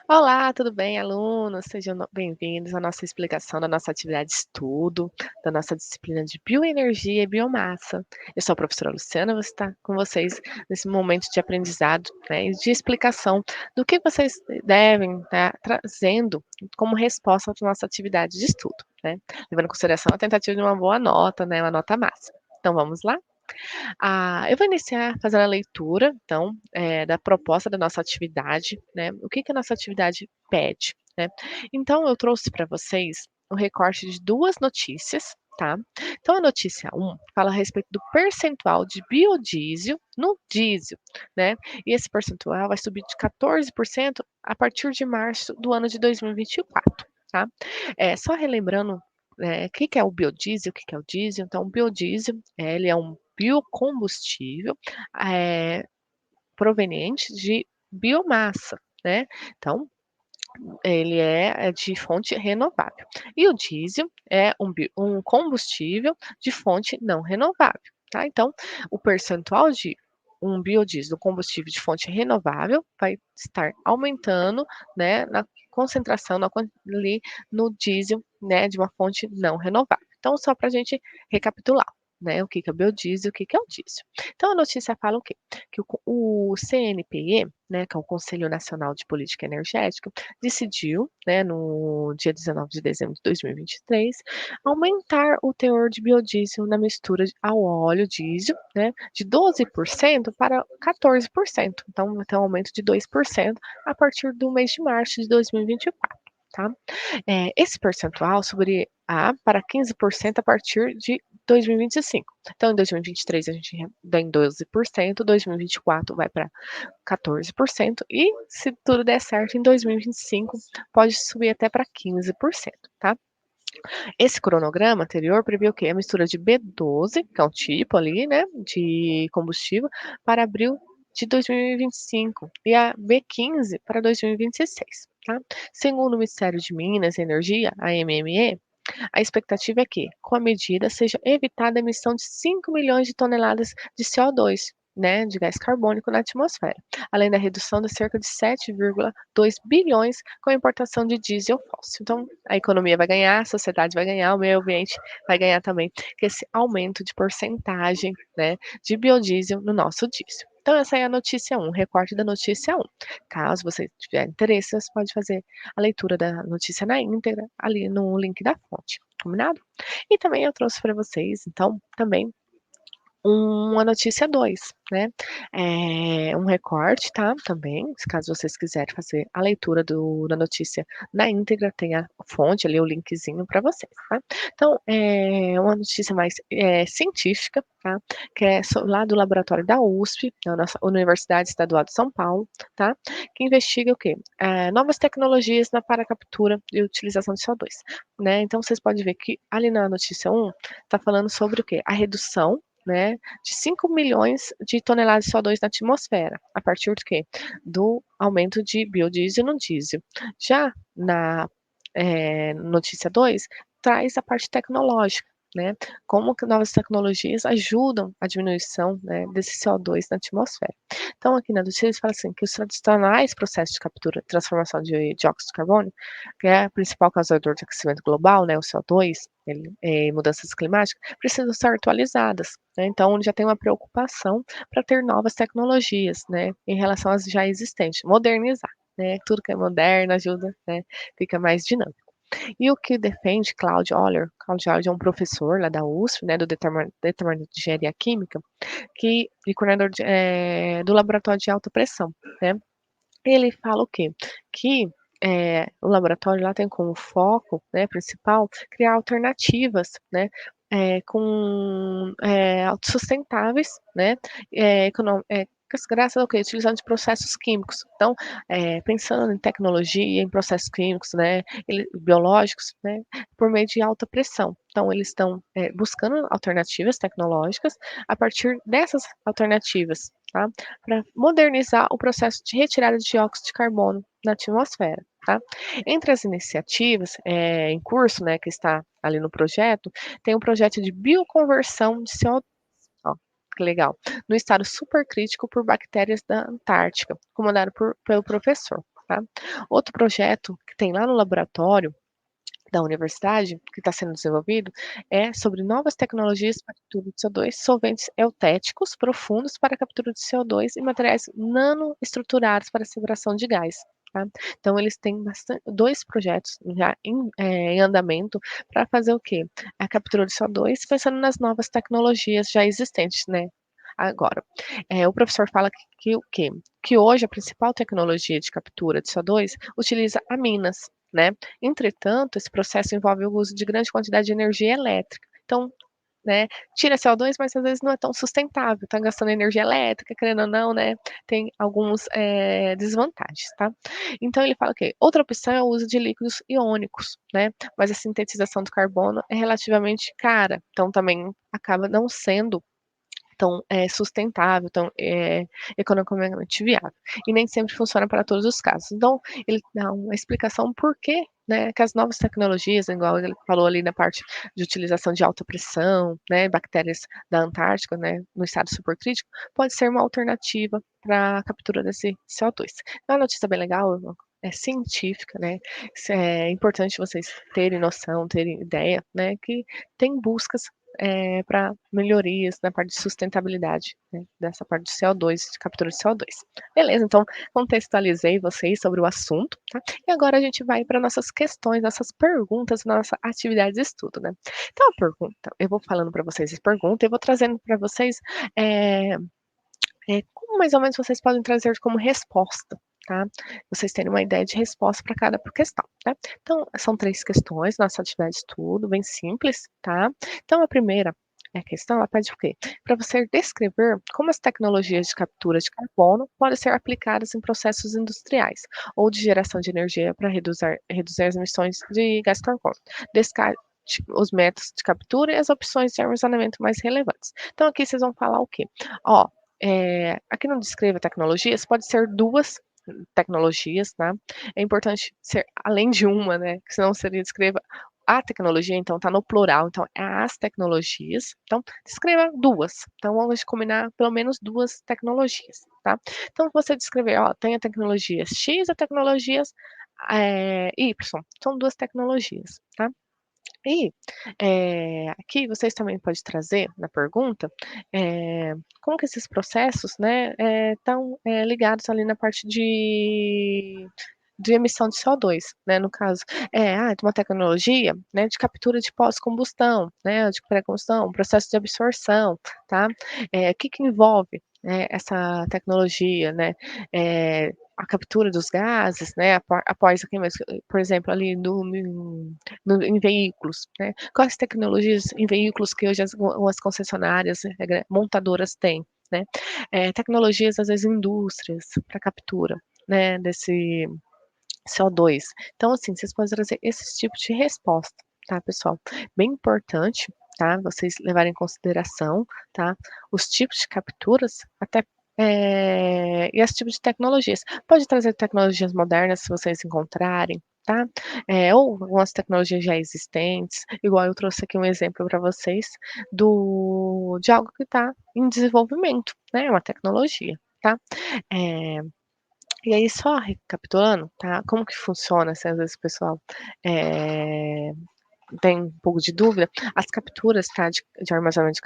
Olá, tudo bem, alunos? Sejam bem-vindos à nossa explicação da nossa atividade de estudo, da nossa disciplina de bioenergia e biomassa. Eu sou a professora Luciana, vou estar com vocês nesse momento de aprendizado, né, e de explicação do que vocês devem estar trazendo como resposta à nossa atividade de estudo, né? Levando em consideração a tentativa de uma boa nota, né, uma nota máxima. Então vamos lá? Eu vou iniciar fazendo a leitura, então, da proposta da nossa atividade, né, o que que a nossa atividade pede, né. Então eu trouxe para vocês o recorte de 2 notícias, tá. Então a notícia 1 fala a respeito do percentual de biodiesel no diesel, né, e esse percentual vai subir de 14% a partir de março do ano de 2024, tá. Só relembrando, o que que é o biodiesel, o que que é o diesel, então o biodiesel, ele é um biocombustível, eh, proveniente de biomassa, né. Então, ele é de fonte renovável. E o diesel é um combustível de fonte não renovável, tá. Então, o percentual de um biodiesel, combustível de fonte renovável, vai estar aumentando, né, na concentração ali no diesel, né, de uma fonte não renovável. Então, só para a gente recapitular, né, o que que é o biodiesel, o que que é o diesel. Então a notícia fala o quê? Que o CNPE, né, que é o Conselho Nacional de Política Energética, decidiu, né, no dia 19 de dezembro de 2023, aumentar o teor de biodiesel na mistura ao óleo diesel, né, de 12% para 14%. Então vai ter um aumento de 2% a partir do mês de março de 2024, tá? Esse percentual subiria para 15% a partir de 2025. Então, em 2023 a gente dá em 12%, 2024 vai para 14% e, se tudo der certo, em 2025 pode subir até para 15%, tá? Esse cronograma anterior prevê o quê? A mistura de B12, que é um tipo ali, né, de combustível, para abril de 2025 e a B15 para 2026, tá? Segundo o Ministério de Minas e Energia, a MME, a expectativa é que, com a medida, seja evitada a emissão de 5 milhões de toneladas de CO2, né, de gás carbônico na atmosfera, além da redução de cerca de 7,2 bilhões com a importação de diesel fóssil. Então, a economia vai ganhar, a sociedade vai ganhar, o meio ambiente vai ganhar também, com esse aumento de porcentagem, né, de biodiesel no nosso diesel. Então, essa é a notícia 1, recorte da notícia 1. Caso você tiver interesse, você pode fazer a leitura da notícia na íntegra ali no link da fonte, combinado? E também eu trouxe para vocês, então, também uma notícia 2, né, um recorte, tá, também, se caso vocês quiserem fazer a leitura da notícia na íntegra, tem a fonte ali, o linkzinho para vocês, tá. Então, é uma notícia mais, científica, tá, que é lá do laboratório da USP, da nossa Universidade Estadual de São Paulo, tá, que investiga o quê? Novas tecnologias para a captura e utilização de CO2, né. Então vocês podem ver que ali na notícia 1, tá falando sobre o quê? A redução, né, de 5 milhões de toneladas de CO2 na atmosfera, a partir do quê? Do aumento de biodiesel no diesel. Já na, notícia 2, traz a parte tecnológica, né, como que novas tecnologias ajudam a diminuição, né, desse CO2 na atmosfera. Então aqui na notícia eles falam assim, que os tradicionais processos de captura e transformação de dióxido de carbono, que é o principal causador de aquecimento global, né, o CO2, mudanças climáticas, precisam ser atualizadas, né, então já tem uma preocupação para ter novas tecnologias, né, em relação às já existentes, modernizar, né, tudo que é moderno ajuda, né, fica mais dinâmico. E o que defende Claudio Oller é um professor lá da USP, né, do departamento de engenharia química, e coordenador do laboratório de alta pressão, né. Ele fala o quê? Que, o laboratório lá tem como foco, né, principal, criar alternativas, né, autossustentáveis, né, graças ao quê? Utilizando de processos químicos. Então, pensando em tecnologia, em processos químicos, né, biológicos, né, por meio de alta pressão. Então eles estão, buscando alternativas tecnológicas a partir dessas alternativas, tá, para modernizar o processo de retirada de dióxido de carbono na atmosfera, tá. Entre as iniciativas, em curso, né, que está ali no projeto, tem um projeto de bioconversão de CO2, ó, que legal, no estado supercrítico por bactérias da Antártica, comandado pelo professor. tá. Outro projeto que tem lá no laboratório da universidade, que está sendo desenvolvido, é sobre novas tecnologias para captura de CO2, solventes eutéticos profundos para a captura de CO2 e materiais nanoestruturados para a separação de gás, tá. Então eles têm 2 projetos já em andamento para fazer o quê? A captura de CO2 pensando nas novas tecnologias já existentes, né. Agora, o professor fala que o quê? Que hoje a principal tecnologia de captura de CO2 utiliza aminas, né. Entretanto, esse processo envolve o uso de grande quantidade de energia elétrica. Então, né, tira CO2, mas às vezes não é tão sustentável, tá gastando energia elétrica, querendo ou não, né, tem alguns, desvantagens, tá. Então ele fala que outra opção é o uso de líquidos iônicos, né, mas a sintetização do carbono é relativamente cara, então também acaba não sendo tão, sustentável, tão, economicamente viável. E nem sempre funciona para todos os casos. Então, ele dá uma explicação por que, né, que as novas tecnologias, igual ele falou ali na parte de utilização de alta pressão, né, bactérias da Antártica, né, no estado supercrítico, pode ser uma alternativa para a captura desse CO2. É uma notícia bem legal, é científica, né, isso é importante vocês terem noção, terem ideia, né, que tem buscas para melhorias na parte de sustentabilidade, né, dessa parte de CO2, de captura de CO2. Beleza, então contextualizei vocês sobre o assunto, tá? E agora a gente vai para nossas questões, nossas perguntas, nossa atividade de estudo, né? Então a pergunta, eu vou falando para vocês as perguntas e vou trazendo para vocês, eh como mais ou menos vocês podem trazer como resposta, tá? Vocês terem uma ideia de resposta para cada questão, tá? Então, são 3 questões, nossa atividade de estudo, bem simples, tá? Então, a primeira, questão, ela pede o quê? Para você descrever como as tecnologias de captura de carbono podem ser aplicadas em processos industriais ou de geração de energia para reduzir as emissões de gás carbônico. Descarte os métodos de captura e as opções de armazenamento mais relevantes. Então, aqui vocês vão falar o quê? Ó, aqui no Descreva Tecnologias, pode ser 2 tecnologias, tá. É importante ser além de uma, né, que senão seria descreva a tecnologia, então tá no plural, então é as tecnologias, então descreva 2. Então vamos combinar pelo menos 2 tecnologias, tá. Então você descrever, ó, tem a tecnologia X e a tecnologias, Y, são 2 tecnologias, tá. E, aqui vocês também podem trazer na pergunta, como que esses processos, né, estão, ligados ali na parte de emissão de CO2, né, no caso, de uma tecnologia, né, de captura de pós-combustão, né, de pré-combustão, processo de absorção, tá. O que que envolve, né, essa tecnologia, né, a captura dos gases, né, após aqui mesmo, por exemplo, ali em veículos, né. Quais tecnologias em veículos que hoje as concessionárias, montadoras têm, né. Tecnologias, às vezes, indústrias para captura, né, desse CO2. Então, assim, vocês podem trazer esses tipos de resposta, tá, pessoal. Bem importante, tá, vocês levarem em consideração, tá, os tipos de capturas, até, e os tipos de tecnologias. Pode trazer tecnologias modernas se vocês encontrarem, tá, ou algumas tecnologias já existentes, igual eu trouxe aqui um exemplo para vocês de algo que está em desenvolvimento, né, uma tecnologia, tá. Eh e aí só recapitulando, tá, como que funciona, se às vezes o pessoal, eh, tem um pouco de dúvida, as capturas, tá, de armazenamento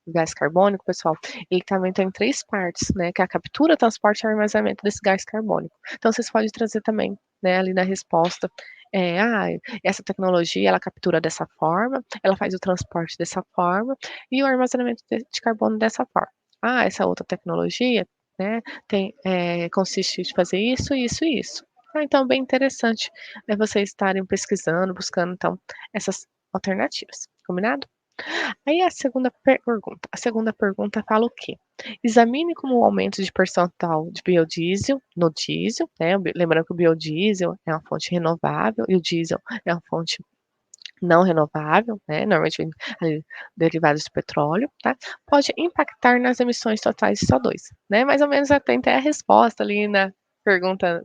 de gás carbônico, pessoal, ele também tem 3 partes, né, que é a captura, transporte e armazenamento desse gás carbônico. Então vocês podem trazer também, né, ali na resposta, essa tecnologia ela captura dessa forma, ela faz o transporte dessa forma, e o armazenamento de carbono dessa forma. Ah, essa outra tecnologia, né, consiste de fazer isso, isso e isso. Ah, então bem interessante, vocês estarem pesquisando, buscando então essas alternativas, combinado? Aí a segunda pergunta fala o quê? Examine como o aumento de percentual de biodiesel no diesel, né, lembrando que o biodiesel é uma fonte renovável e o diesel é uma fonte não renovável, né, normalmente vem ali derivados do petróleo, tá, pode impactar nas emissões totais de CO2, né, mais ou menos até a resposta ali, né, pergunta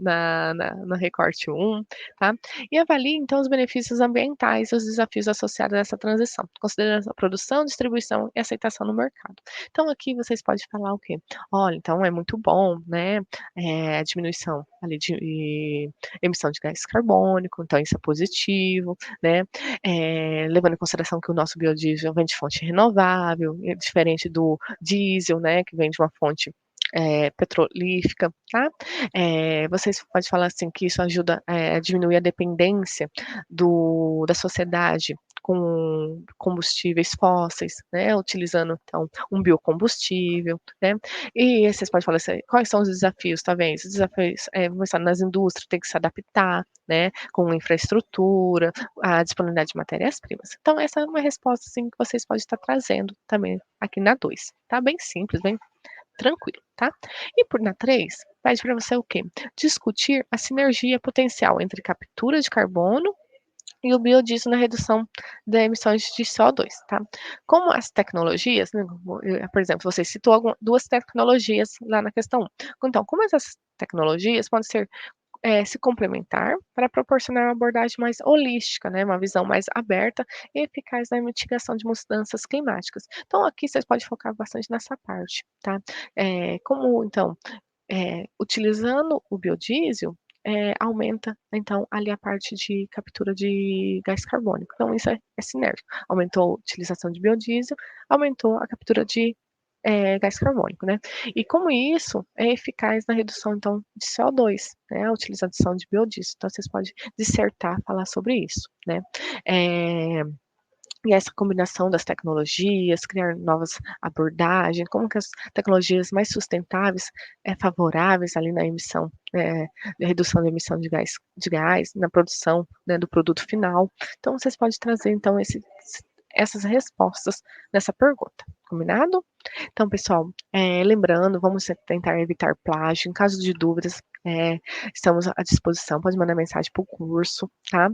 no recorte 1, tá. E avalie, então, os benefícios ambientais e os desafios associados a essa transição, considerando a produção, distribuição e aceitação no mercado. Então aqui vocês podem falar o quê? "Olha, então é muito bom, né, a diminuição ali de emissão de gás carbônico, então isso é positivo, né, levando em consideração que o nosso biodiesel vem de fonte renovável, é diferente do diesel, né, que vem de uma fonte, petrolífica, tá. Vocês pode falar, assim, que isso ajuda, a diminuir a dependência da sociedade com combustíveis fósseis, né, utilizando, então, um biocombustível, né. E vocês podem falar assim: "Quais são os desafios?", tá vendo? Os desafios, começar nas indústrias, tem que se adaptar, né, com infraestrutura, a disponibilidade de matérias-primas. Então essa é uma resposta, assim, que vocês podem estar trazendo também aqui na 2, tá bem simples, bem tranquilo, tá. E na 3, pede para você o quê? Discutir a sinergia potencial entre captura de carbono e o biodiesel na redução da emissões de CO2, tá. Como as tecnologias, né, por exemplo, você citou 2 tecnologias lá na questão 1. Então, como essas tecnologias podem ser se complementar para proporcionar uma abordagem mais holística, né, uma visão mais aberta e eficaz na mitigação de mudanças climáticas. Então aqui vocês podem focar bastante nessa parte, tá. Como então, utilizando o biodiesel, aumenta então ali a parte de captura de gás carbônico, então isso é sinérgico. Aumentou a utilização de biodiesel, aumentou a captura de gás carbônico, né. E como isso é eficaz na redução, então, de CO2, né, a utilização de biodiesel. Então vocês podem dissertar, falar sobre isso, né. Eh, e essa combinação das tecnologias, criar novas abordagens, como que as tecnologias mais sustentáveis, favoráveis ali na emissão, da redução da emissão de gás na produção, né, do produto final. Então vocês podem trazer, então, essas respostas nessa pergunta, combinado? Então, pessoal, lembrando, vamos tentar evitar plágio. Em caso de dúvidas, estamos à disposição. Pode mandar mensagem para o curso, tá?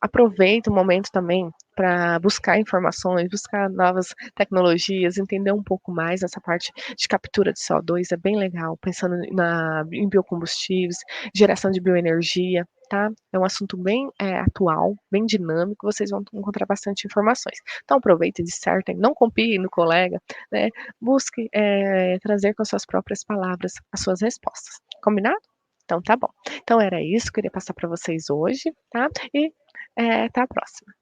Aproveita o momento também para buscar informações, buscar novas tecnologias, entender um pouco mais essa parte de captura de CO2, é bem legal, pensando em biocombustíveis, geração de bioenergia, tá? É um assunto bem atual, bem dinâmico, vocês vão encontrar bastante informações. Então aproveita e dissertem, não copie no colega, né, busque, trazer com as suas próprias palavras as suas respostas, combinado? Então tá bom. Então era isso, queria passar para vocês hoje, tá, e, até a próxima.